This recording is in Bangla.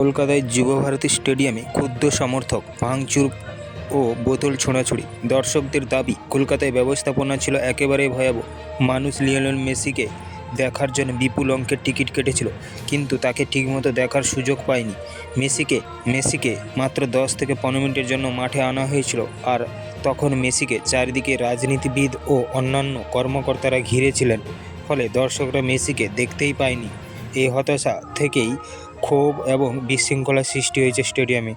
কলকাতায় যুবভারতী স্টেডিয়ামে ক্ষুব্ধ সমর্থক, ভাঙচুর ও বোতল ছোড়াছুড়ি। দর্শকদের দাবি, কলকাতায় ব্যবস্থাপনা ছিল একেবারেই ভয়াবহ। মানুষ লিওনেল মেসিকে দেখার জন্য বিপুল অঙ্কের টিকিট কেটেছিল, কিন্তু তাকে ঠিকমতো দেখার সুযোগ পায়নি। মেসিকে মাত্র 10 থেকে 15 মিনিটের জন্য মাঠে আনা হয়েছিল, আর তখন মেসিকে চারিদিকে রাজনীতিবিদ ও অন্যান্য কর্মকর্তারা ঘিরেছিলেন, ফলে দর্শকরা মেসিকে দেখতেই পায়নি। এই হতাশা থেকেই ক্ষোভ এবং বিশৃঙ্খলার সৃষ্টি হয়েছে স্টেডিয়ামে।